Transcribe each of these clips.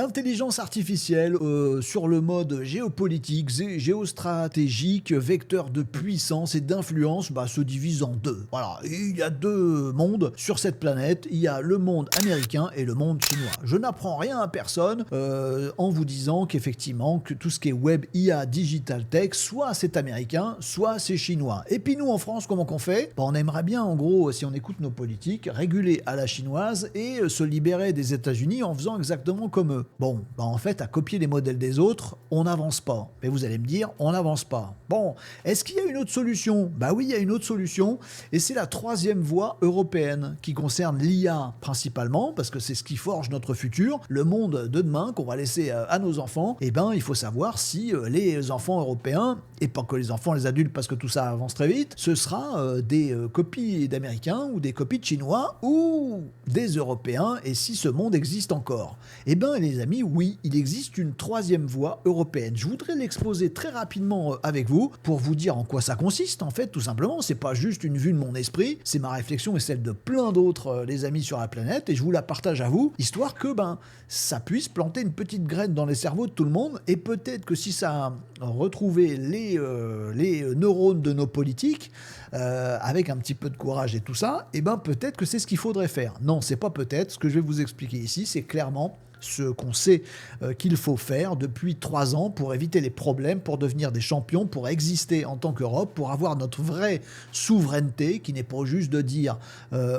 Intelligence artificielle sur le mode géopolitique, géostratégique, vecteur de puissance et d'influence, se divise en deux. Voilà, il y a deux mondes sur cette planète, il y a le monde américain et le monde chinois. Je n'apprends rien à personne en vous disant qu'effectivement, que tout ce qui est web, IA, digital tech, soit c'est américain, soit c'est chinois. Et puis nous en France, comment qu'on fait ? On aimerait bien, en gros, si on écoute nos politiques, réguler à la chinoise et se libérer des États-Unis en faisant exactement comme eux. Bon, en fait, à copier les modèles des autres, on n'avance pas. Mais vous allez me dire, on n'avance pas. Bon, est-ce qu'il y a une autre solution ? Oui, il y a une autre solution, et c'est la troisième voie européenne, qui concerne l'IA principalement, parce que c'est ce qui forge notre futur, le monde de demain qu'on va laisser à nos enfants. Il faut savoir si les enfants européens, et pas que les enfants, les adultes, parce que tout ça avance très vite, ce sera des copies d'Américains, ou des copies de Chinois, ou des Européens, et si ce monde existe encore. Les amis, oui, il existe une troisième voie européenne. Je voudrais l'exposer très rapidement avec vous pour vous dire en quoi ça consiste. En fait, tout simplement, c'est pas juste une vue de mon esprit, c'est ma réflexion et celle de plein d'autres, les amis sur la planète, et je vous la partage à vous, histoire que ça puisse planter une petite graine dans les cerveaux de tout le monde, et peut-être que si ça a retrouvé les neurones de nos politiques, avec un petit peu de courage et tout ça, peut-être que c'est ce qu'il faudrait faire. Non, c'est pas peut-être. Ce que je vais vous expliquer ici, c'est clairement ce qu'on sait qu'il faut faire depuis 3 ans pour éviter les problèmes, pour devenir des champions, pour exister en tant qu'Europe, pour avoir notre vraie souveraineté, qui n'est pas juste de dire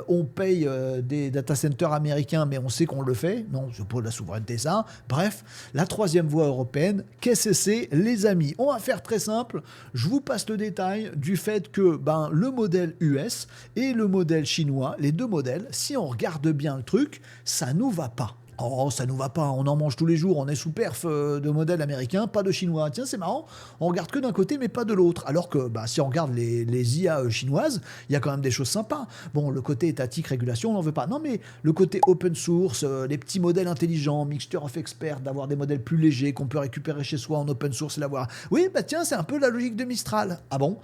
on paye des data centers américains, mais on sait qu'on le fait. Non, c'est pas de la souveraineté ça. Bref, la troisième voie européenne, qu'est-ce que c'est, les amis ? On va faire très simple. Je vous passe le détail du fait que le modèle US et le modèle chinois, les deux modèles, si on regarde bien le truc, ça nous va pas. Oh, ça nous va pas, on en mange tous les jours, on est sous perf de modèle américain, pas de chinois. Tiens, c'est marrant, on regarde que d'un côté, mais pas de l'autre. Alors que si on regarde les IA chinoises, il y a quand même des choses sympas. Bon, le côté étatique, régulation, on n'en veut pas. Non, mais le côté open source, les petits modèles intelligents, mixture of experts, d'avoir des modèles plus légers qu'on peut récupérer chez soi en open source et l'avoir. Oui, tiens, c'est un peu la logique de Mistral. Ah bon ?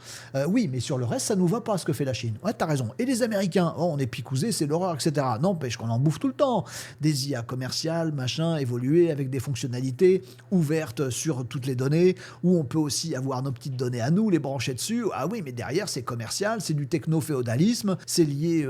Oui, mais sur le reste, ça nous va pas ce que fait la Chine. Ouais, t'as raison. Et les Américains, on est picousés, c'est l'horreur, etc. N'empêche qu'on en bouffe tout le temps. Des IA commerciales, évoluer avec des fonctionnalités ouvertes sur toutes les données, où on peut aussi avoir nos petites données à nous, les brancher dessus. Ah oui, mais derrière, c'est commercial, c'est du techno-féodalisme, c'est lié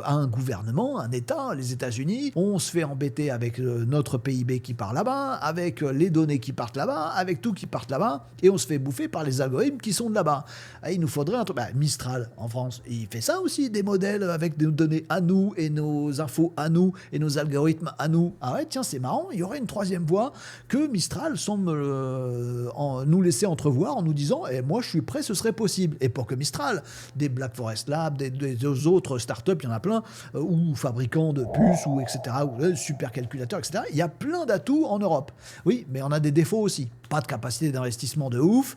à un gouvernement, un État, les États-Unis. On se fait embêter avec notre PIB qui part là-bas, avec les données qui partent là-bas, avec tout qui part là-bas, et on se fait bouffer par les algorithmes qui sont de là-bas. Il nous faudrait un truc. Mistral, en France, il fait ça aussi, des modèles avec des données à nous, et nos infos à nous, et nos algorithmes à nous. Ah ouais, tiens, c'est marrant, il y aurait une troisième voie que Mistral semble nous laisser entrevoir en nous disant moi je suis prêt, ce serait possible. Et pour que Mistral, des Black Forest Labs, des autres startups, il y en a plein, ou fabricants de puces, ou etc., ou supercalculateurs, etc., il y a plein d'atouts en Europe. Oui, mais on a des défauts aussi. Pas de capacité d'investissement de ouf,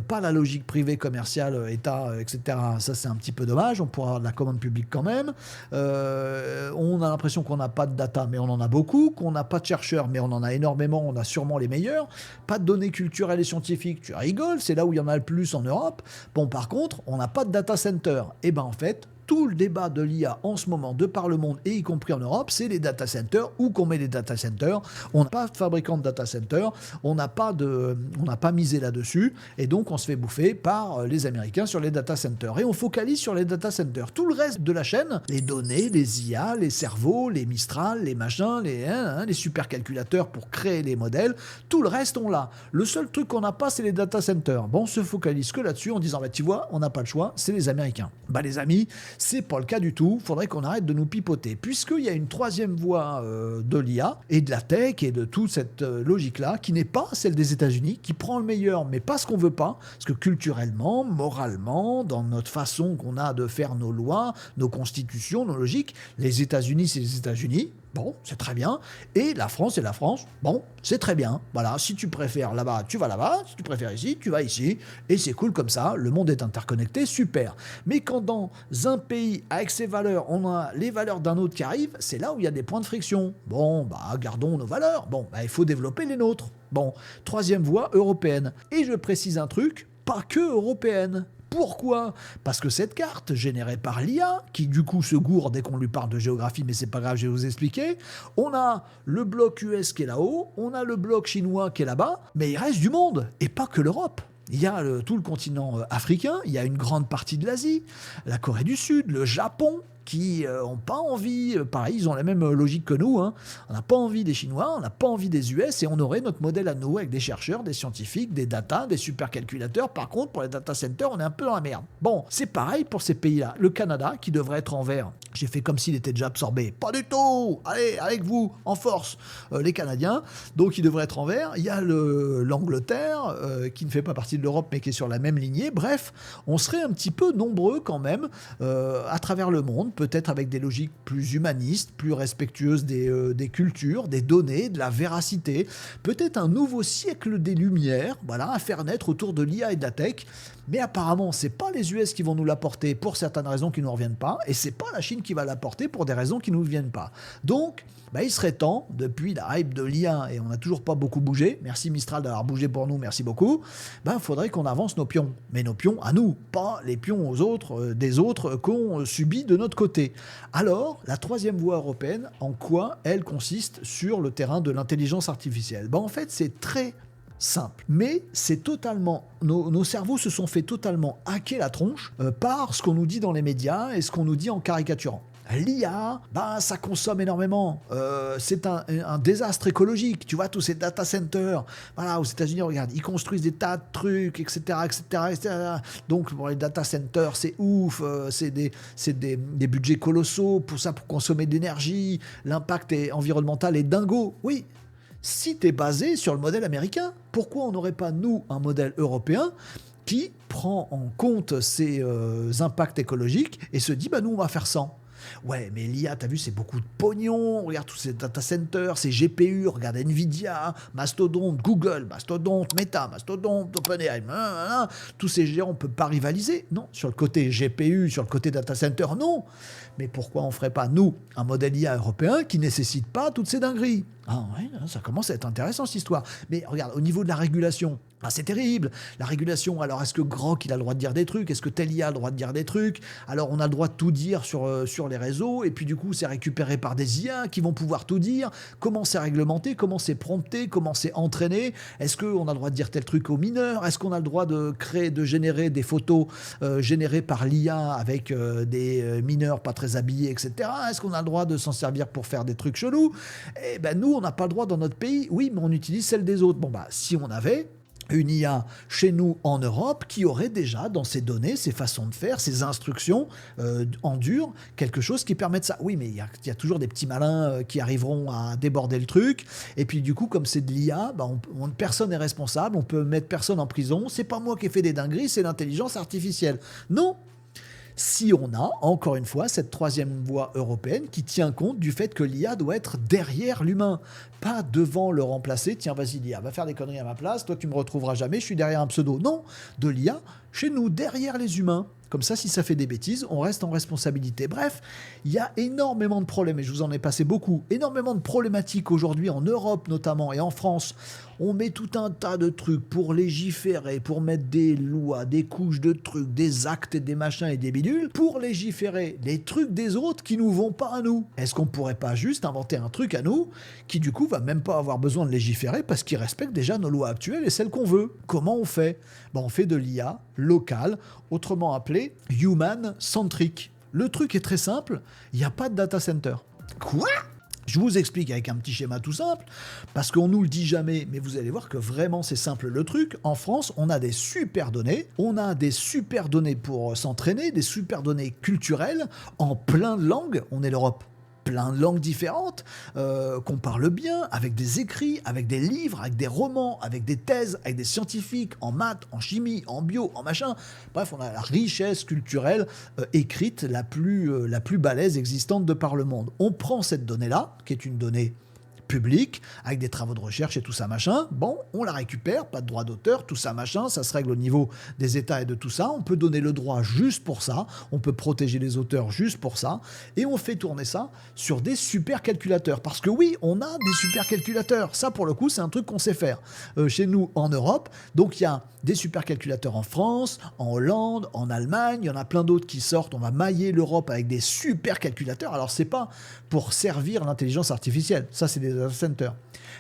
pas la logique privée, commerciale, État, etc. Ça, c'est un petit peu dommage. On pourra avoir de la commande publique quand même. On a l'impression qu'on n'a pas de data, mais on en a beaucoup. Qu'on n'a pas de chercheurs, mais on en a énormément. On a sûrement les meilleurs. Pas de données culturelles et scientifiques. Tu rigoles, c'est là où il y en a le plus en Europe. Bon, par contre, on n'a pas de data center. En fait, tout le débat de l'IA en ce moment de par le monde, et y compris en Europe, c'est les data centers. Où qu'on met les data centers, on n'a pas de fabricant de data centers, on n'a pas misé là-dessus, et donc on se fait bouffer par les Américains sur les data centers. Et on focalise sur les data centers. Tout le reste de la chaîne, les données, les IA, les cerveaux, les Mistral, les machins, les supercalculateurs pour créer les modèles, tout le reste on l'a. Le seul truc qu'on n'a pas, c'est les data centers. Bon, on se focalise que là-dessus en disant tu vois, on n'a pas le choix, c'est les Américains. Les amis, c'est pas le cas du tout. Faudrait qu'on arrête de nous pipoter. Puisqu'il y a une troisième voie de l'IA et de la tech et de toute cette logique-là, qui n'est pas celle des États-Unis, qui prend le meilleur, mais pas ce qu'on veut pas. Parce que culturellement, moralement, dans notre façon qu'on a de faire nos lois, nos constitutions, nos logiques, les États-Unis, c'est les États-Unis. Bon, c'est très bien. Et la France, c'est la France. Bon, c'est très bien. Voilà, si tu préfères là-bas, tu vas là-bas. Si tu préfères ici, tu vas ici. Et c'est cool comme ça. Le monde est interconnecté, super. Mais quand dans un pays, avec ses valeurs, on a les valeurs d'un autre qui arrivent, c'est là où il y a des points de friction. Bon, gardons nos valeurs. Bon, il faut développer les nôtres. Bon, troisième voie européenne. Et je précise un truc, pas que européenne. Pourquoi? Parce que cette carte, générée par l'IA, qui du coup se gourre dès qu'on lui parle de géographie, mais c'est pas grave, je vais vous expliquer, on a le bloc US qui est là-haut, on a le bloc chinois qui est là-bas, mais il reste du monde, et pas que l'Europe. Il y a tout le continent africain, il y a une grande partie de l'Asie, la Corée du Sud, le Japon, qui n'ont pas envie, pareil, ils ont la même logique que nous, hein. On n'a pas envie des Chinois, on n'a pas envie des US, et on aurait notre modèle à nous, avec des chercheurs, des scientifiques, des data, des supercalculateurs. Par contre, pour les data centers, on est un peu dans la merde. Bon, c'est pareil pour ces pays-là. Le Canada, qui devrait être en vert, j'ai fait comme s'il était déjà absorbé. Pas du tout. Allez, avec vous, en force, les Canadiens. Donc, il devrait être en vert. Il y a l'Angleterre, qui ne fait pas partie de l'Europe, mais qui est sur la même lignée. Bref, on serait un petit peu nombreux quand même, à travers le monde, peut-être avec des logiques plus humanistes, plus respectueuses des cultures, des données, de la véracité. Peut-être un nouveau siècle des Lumières, voilà, à faire naître autour de l'IA et de la tech. Mais apparemment, c'est pas les US qui vont nous l'apporter pour certaines raisons qui ne nous reviennent pas, et c'est pas la Chine qui va l'apporter pour des raisons qui ne nous viennent pas. Donc, il serait temps, depuis la hype de l'IA, et on n'a toujours pas beaucoup bougé, merci Mistral d'avoir bougé pour nous, merci beaucoup, faudrait qu'on avance nos pions. Mais nos pions à nous, pas les pions aux autres, des autres qu'on subit de notre côté. Alors, la troisième voie européenne, en quoi elle consiste sur le terrain de l'intelligence artificielle? En fait, c'est très simple. Mais c'est totalement... Nos cerveaux se sont fait totalement hacker la tronche par ce qu'on nous dit dans les médias et ce qu'on nous dit en caricaturant. L'IA, ça consomme énormément. C'est un désastre écologique. Tu vois, tous ces data centers, voilà, aux États-Unis, regarde, ils construisent des tas de trucs, etc., etc., etc. Donc, pour les data centers, c'est ouf. C'est des budgets colossaux pour ça, pour consommer de l'énergie. L'impact environnemental est dingo. Oui. Si tu es basé sur le modèle américain, pourquoi on n'aurait pas, nous, un modèle européen qui prend en compte ces impacts écologiques et se dit, nous, on va faire 100. Ouais, mais l'IA, t'as vu, c'est beaucoup de pognon. Regarde tous ces data centers, ces GPU, regarde Nvidia, Mastodonte, Google, Mastodonte, Meta, Mastodonte, OpenAI, tous ces géants, on ne peut pas rivaliser. Non, sur le côté GPU, sur le côté data center, non. Mais pourquoi on ne ferait pas, nous, un modèle IA européen qui ne nécessite pas toutes ces dingueries? Ah ouais, ça commence à être intéressant cette histoire. Mais regarde, au niveau de la régulation, c'est terrible. La régulation, alors est-ce que Grok il a le droit de dire des trucs? Est-ce que tel IA a le droit de dire des trucs? Alors on a le droit de tout dire sur les réseaux, et puis du coup c'est récupéré par des IA qui vont pouvoir tout dire. Comment c'est réglementé? Comment c'est prompté? Comment c'est entraîné? Est-ce qu'on a le droit de dire tel truc aux mineurs? Est-ce qu'on a le droit de générer des photos générées par l'IA avec des mineurs pas très habillés, etc. Est-ce qu'on a le droit de s'en servir pour faire des trucs chelous? Nous, on n'a pas le droit dans notre pays. Oui, mais on utilise celle des autres. Si on avait une IA chez nous en Europe qui aurait déjà dans ses données, ses façons de faire, ses instructions en dur, quelque chose qui permette ça. Oui, mais il y a toujours des petits malins qui arriveront à déborder le truc. Et puis du coup, comme c'est de l'IA, personne n'est responsable, on peut mettre personne en prison. C'est pas moi qui ai fait des dingueries, c'est l'intelligence artificielle. Non. Si on a, encore une fois, cette troisième voie européenne qui tient compte du fait que l'IA doit être derrière l'humain, pas devant le remplacer. Tiens, vas-y, l'IA, va faire des conneries à ma place, toi tu me retrouveras jamais, je suis derrière un pseudo. Non, de l'IA chez nous, derrière les humains. Comme ça, si ça fait des bêtises, on reste en responsabilité. Bref, il y a énormément de problèmes, et je vous en ai passé beaucoup, énormément de problématiques aujourd'hui, en Europe notamment, et en France. On met tout un tas de trucs pour légiférer, pour mettre des lois, des couches de trucs, des actes et des machins et des bidules, pour légiférer les trucs des autres qui nous vont pas à nous. Est-ce qu'on pourrait pas juste inventer un truc à nous, qui du coup va même pas avoir besoin de légiférer, parce qu'il respecte déjà nos lois actuelles et celles qu'on veut? Comment on fait? On fait de l'IA locale, autrement appelé human-centric. Le truc est très simple, il n'y a pas de data center. Quoi? Je vous explique avec un petit schéma tout simple, parce qu'on nous le dit jamais, mais vous allez voir que vraiment c'est simple le truc. En France, on a des super données, pour s'entraîner, des super données culturelles, en plein de langues, on est l'Europe. Plein de langues différentes, qu'on parle bien, avec des écrits, avec des livres, avec des romans, avec des thèses, avec des scientifiques, en maths, en chimie, en bio, en machin. Bref, on a la richesse culturelle écrite la plus balèze existante de par le monde. On prend cette donnée-là, qui est une donnée publique, avec des travaux de recherche et tout ça machin. Bon, on la récupère, pas de droit d'auteur, tout ça machin, ça se règle au niveau des États et de tout ça. On peut donner le droit juste pour ça, on peut protéger les auteurs juste pour ça, et on fait tourner ça sur des supercalculateurs. Parce que oui, on a des supercalculateurs. Ça, pour le coup, c'est un truc qu'on sait faire chez nous en Europe. Donc il y a des supercalculateurs en France, en Hollande, en Allemagne, il y en a plein d'autres qui sortent. On va mailler l'Europe avec des supercalculateurs. Alors c'est pas pour servir l'intelligence artificielle, ça c'est des data centers,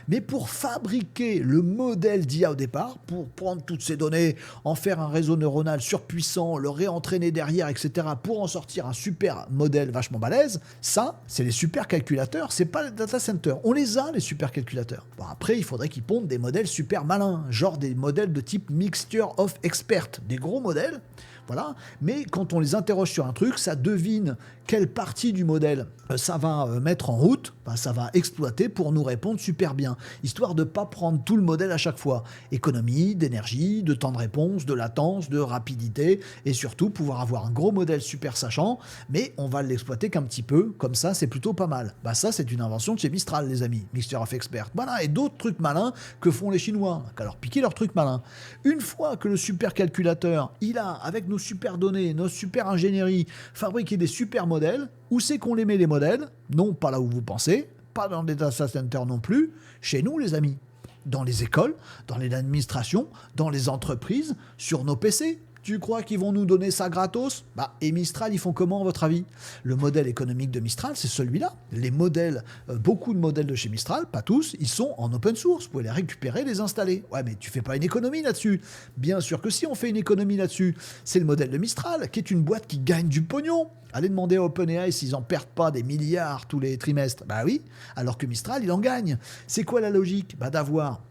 mais pour fabriquer le modèle d'IA au départ, pour prendre toutes ces données, en faire un réseau neuronal surpuissant, le réentraîner derrière, etc., pour en sortir un super modèle vachement balèze. Ça, c'est les supercalculateurs, c'est pas les data centers. On les a, les supercalculateurs. Bon, après, il faudrait qu'ils pondent des modèles super malins, genre des modèles de type Mixture of Experts, des gros modèles. Voilà. Mais quand on les interroge sur un truc, ça devine quelle partie du modèle ça va mettre en route, ça va exploiter pour nous répondre super bien, histoire de ne pas prendre tout le modèle à chaque fois. Économie, d'énergie, de temps de réponse, de latence, de rapidité, et surtout pouvoir avoir un gros modèle super sachant, mais on va l'exploiter qu'un petit peu, comme ça c'est plutôt pas mal. Ça c'est une invention de chez Mistral les amis, Mixture of Experts. Voilà, et d'autres trucs malins que font les Chinois, qu'à leur piquer leurs trucs malins. Une fois que le supercalculateur, il a, avec nos super données, nos super ingénieries, fabriqué des super modèles, où c'est qu'on les met les modèles? Non, pas là où vous pensez, pas dans les data centers non plus, chez nous les amis. Dans les écoles, dans les administrations, dans les entreprises, sur nos PC. Tu crois qu'ils vont nous donner ça gratos? Et Mistral, ils font comment à votre avis? Le modèle économique de Mistral, c'est celui-là. Les modèles, beaucoup de modèles de chez Mistral, pas tous, ils sont en open source. Vous pouvez les récupérer, les installer. Ouais, mais tu fais pas une économie là-dessus. Bien sûr que si, on fait une économie là-dessus. C'est le modèle de Mistral, qui est une boîte qui gagne du pognon. Allez demander à OpenAI s'ils en perdent pas des milliards tous les trimestres. Oui, alors que Mistral, il en gagne. C'est quoi la logique? D'avoir...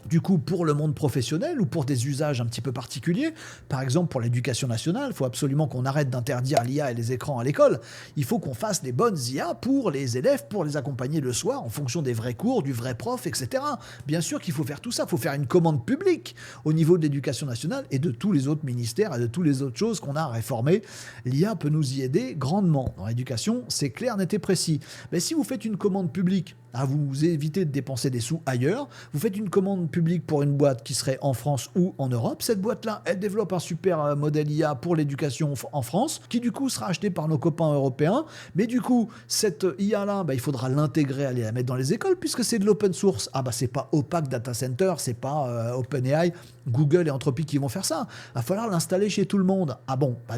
Du coup, pour le monde professionnel ou pour des usages un petit peu particuliers, par exemple pour l'éducation nationale, il faut absolument qu'on arrête d'interdire l'IA et les écrans à l'école. Il faut qu'on fasse des bonnes IA pour les élèves, pour les accompagner le soir en fonction des vrais cours, du vrai prof, etc. Bien sûr qu'il faut faire tout ça, il faut faire une commande publique au niveau de l'éducation nationale et de tous les autres ministères et de toutes les autres choses qu'on a à réformer. L'IA peut nous y aider grandement. Dans l'éducation, c'est clair, net et précis. Mais si vous faites une commande publique, vous évitez de dépenser des sous ailleurs, vous faites une commande publique pour une boîte qui serait en France ou en Europe, cette boîte-là, elle développe un super modèle IA pour l'éducation en France, qui du coup sera acheté par nos copains européens, mais du coup, cette IA-là, il faudra l'intégrer, aller la mettre dans les écoles, puisque c'est de l'open source. C'est pas Opaque Data Center, c'est pas OpenAI, Google et Anthropic qui vont faire ça. Va falloir l'installer chez tout le monde.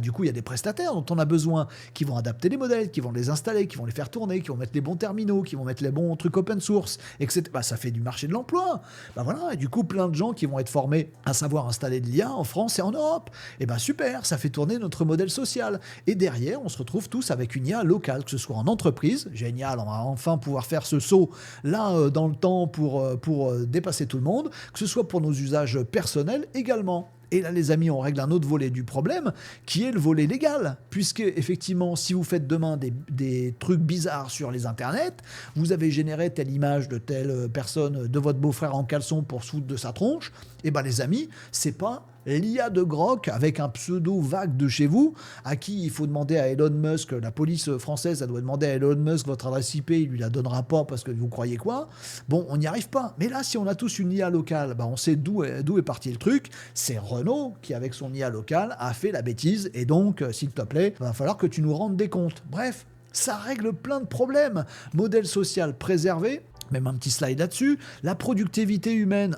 Du coup, il y a des prestataires dont on a besoin, qui vont adapter les modèles, qui vont les installer, qui vont les faire tourner, qui vont mettre les bons terminaux, qui vont mettre les bons trucs open source, etc. Ça fait du marché de l'emploi. Voilà, et du coup, plein de gens qui vont être formés à savoir installer de l'IA en France et en Europe. Super, ça fait tourner notre modèle social. Et derrière, on se retrouve tous avec une IA locale, que ce soit en entreprise, génial, on va enfin pouvoir faire ce saut là dans le temps pour dépasser tout le monde, que ce soit pour nos usages personnels également. Et là, les amis, on règle un autre volet du problème, qui est le volet légal. Puisque, effectivement, si vous faites demain des trucs bizarres sur les internets, vous avez généré telle image de telle personne, de votre beau-frère en caleçon pour se foutre de sa tronche, les amis, c'est pas l'IA de Grok avec un pseudo vague de chez vous, à qui il faut demander à Elon Musk, la police française, elle doit demander à Elon Musk votre adresse IP, il lui la donnera pas parce que vous croyez quoi? On n'y arrive pas. Mais là, si on a tous une IA locale, on sait d'où est parti le truc. C'est Renault qui, avec son IA locale, a fait la bêtise. Et donc, s'il te plaît, va falloir que tu nous rendes des comptes. Bref, ça règle plein de problèmes. Modèle social préservé. Même un petit slide là-dessus. La productivité humaine.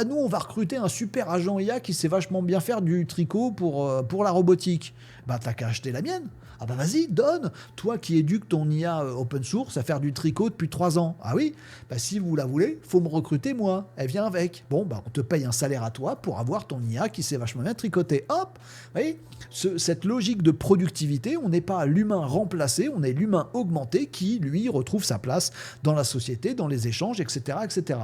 Nous, on va recruter un super agent IA qui sait vachement bien faire du tricot pour la robotique. T'as qu'à acheter la mienne. Vas-y, donne. Toi qui éduques ton IA open source à faire du tricot depuis 3 ans. Si vous la voulez, faut me recruter moi. Elle vient avec. On te paye un salaire à toi pour avoir ton IA qui sait vachement bien tricoter. Hop. Vous voyez, cette logique de productivité, on n'est pas l'humain remplacé, on est l'humain augmenté qui, lui, retrouve sa place dans la société, dans les échanges, etc. etc.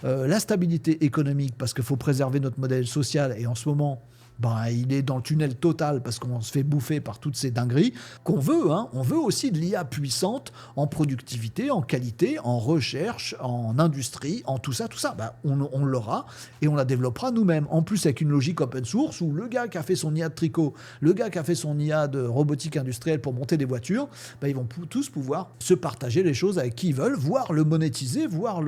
La stabilité économique, parce qu'il faut préserver notre modèle social, et en ce moment, ben, il est dans le tunnel total parce qu'on se fait bouffer par toutes ces dingueries qu'on veut. Hein. On veut aussi de l'IA puissante en productivité, en qualité, en recherche, en industrie, en tout ça. Ben, on l'aura et on la développera nous-mêmes. En plus, avec une logique open source où le gars qui a fait son IA de tricot, le gars qui a fait son IA de robotique industrielle pour monter des voitures, ben, ils vont tous pouvoir se partager les choses avec qui ils veulent, voire le monétiser, voire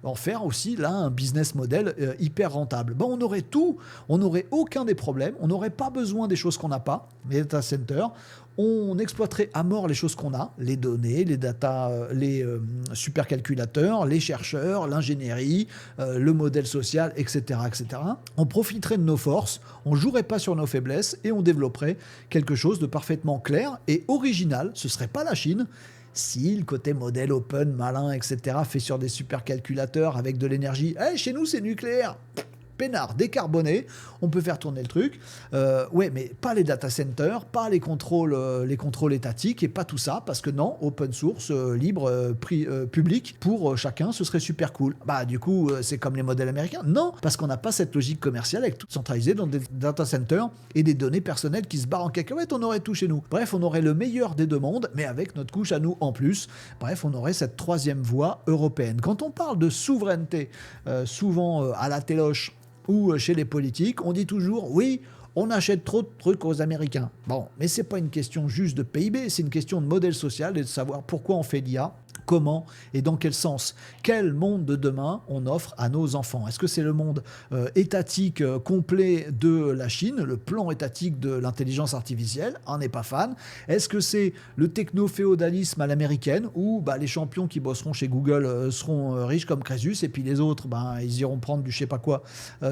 en faire aussi là un business model hyper rentable. Ben, on aurait tout, on n'aurait aucun des problèmes, on n'aurait pas besoin des choses qu'on n'a pas, les data centers, on exploiterait à mort les choses qu'on a, les données, les data, les supercalculateurs, les chercheurs, l'ingénierie, le modèle social, etc., etc. On profiterait de nos forces, on jouerait pas sur nos faiblesses et on développerait quelque chose de parfaitement clair et original. Ce serait pas la Chine. Si le côté modèle open, malin, etc., fait sur des supercalculateurs avec de l'énergie, chez nous c'est nucléaire, peinard, décarboné, on peut faire tourner le truc. Ouais, mais pas les data centers, pas les contrôles étatiques et pas tout ça, parce que non, open source, libre, public, pour chacun, ce serait super cool. Bah du coup, c'est comme les modèles américains. Non, parce qu'on n'a pas cette logique commerciale avec tout centralisé dans des data centers et des données personnelles qui se barrent en cacahuète, on aurait tout chez nous. Bref, on aurait le meilleur des deux mondes, mais avec notre couche à nous en plus. Bref, on aurait cette troisième voie européenne. Quand on parle de souveraineté, souvent à la téloche, ou chez les politiques, on dit toujours oui, on achète trop de trucs aux Américains. Bon, mais c'est pas une question juste de PIB, c'est une question de modèle social et de savoir pourquoi on fait l'IA, comment et dans quel sens. Quel monde de demain on offre à nos enfants? Est-ce que c'est le monde étatique complet de la Chine, le plan étatique de l'intelligence artificielle? On n'est pas fan. Est-ce que c'est le techno-féodalisme à l'américaine où les champions qui bosseront chez Google seront riches comme Crésus et puis les autres, ils iront prendre du je sais pas quoi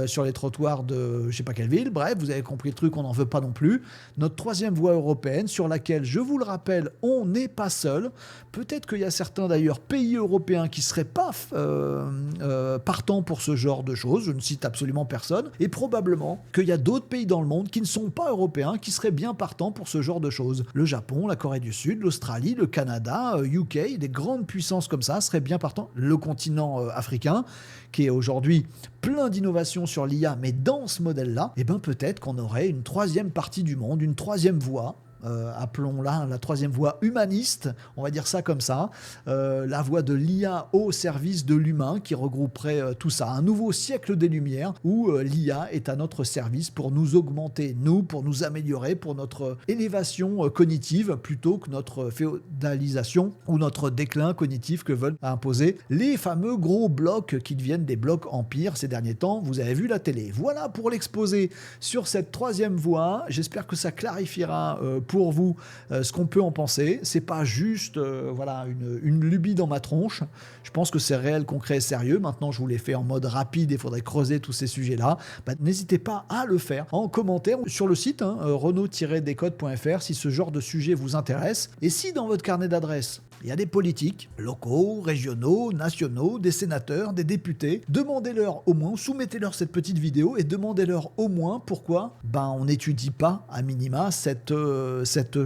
sur les trottoirs de je sais pas quelle ville? Bref, vous avez compris le truc, on n'en veut pas non plus. Notre troisième voie européenne sur laquelle, je vous le rappelle, on n'est pas seul. Peut-être qu'il y a certains d'ailleurs pays européens qui seraient pas partants pour ce genre de choses, je ne cite absolument personne, et probablement qu'il y a d'autres pays dans le monde qui ne sont pas européens qui seraient bien partants pour ce genre de choses. Le Japon, la Corée du Sud, l'Australie, le Canada, UK, des grandes puissances comme ça seraient bien partants. Le continent africain, qui est aujourd'hui plein d'innovations sur l'IA, mais dans ce modèle-là, peut-être qu'on aurait une troisième partie du monde, une troisième voie, appelons-la la troisième voie humaniste, on va dire ça comme ça, la voie de l'IA au service de l'humain qui regrouperait tout ça, un nouveau siècle des Lumières où l'IA est à notre service pour nous augmenter, pour nous améliorer, pour notre élévation cognitive plutôt que notre féodalisation ou notre déclin cognitif que veulent imposer les fameux gros blocs qui deviennent des blocs empires ces derniers temps. Vous avez vu la télé. Voilà pour l'exposé sur cette troisième voie. J'espère que ça clarifiera pour vous ce qu'on peut en penser. C'est pas juste une lubie dans ma tronche. Je pense que c'est réel, concret et sérieux. Maintenant, je vous l'ai fait en mode rapide. Il faudrait creuser tous ces sujets-là. N'hésitez pas à le faire en commentaire sur le site renault-décode.fr si ce genre de sujet vous intéresse. Et si dans votre carnet d'adresses, il y a des politiques, locaux, régionaux, nationaux, des sénateurs, des députés, demandez-leur au moins, soumettez-leur cette petite vidéo et demandez-leur au moins pourquoi on n'étudie pas à minima cette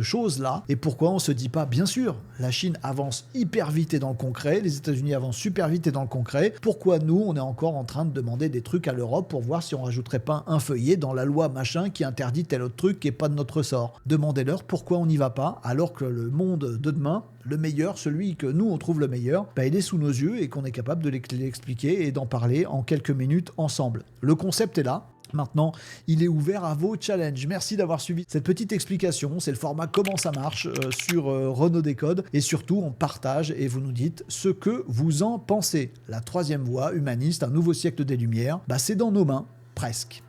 chose-là et pourquoi on se dit pas, bien sûr, la Chine avance hyper vite et dans le concret, les États-Unis avancent super vite et dans le concret, pourquoi nous, on est encore en train de demander des trucs à l'Europe pour voir si on rajouterait pas un feuillet dans la loi machin qui interdit tel autre truc qui est pas de notre ressort. Demandez-leur pourquoi on n'y va pas alors que le monde de demain, le meilleur, celui que nous on trouve le meilleur, il est sous nos yeux et qu'on est capable de l'expliquer et d'en parler en quelques minutes ensemble. Le concept est là. Maintenant, il est ouvert à vos challenges. Merci d'avoir suivi cette petite explication. C'est le format comment ça marche sur Renault Décode. Et surtout, on partage et vous nous dites ce que vous en pensez. La troisième voie humaniste, un nouveau siècle des Lumières, c'est dans nos mains, presque.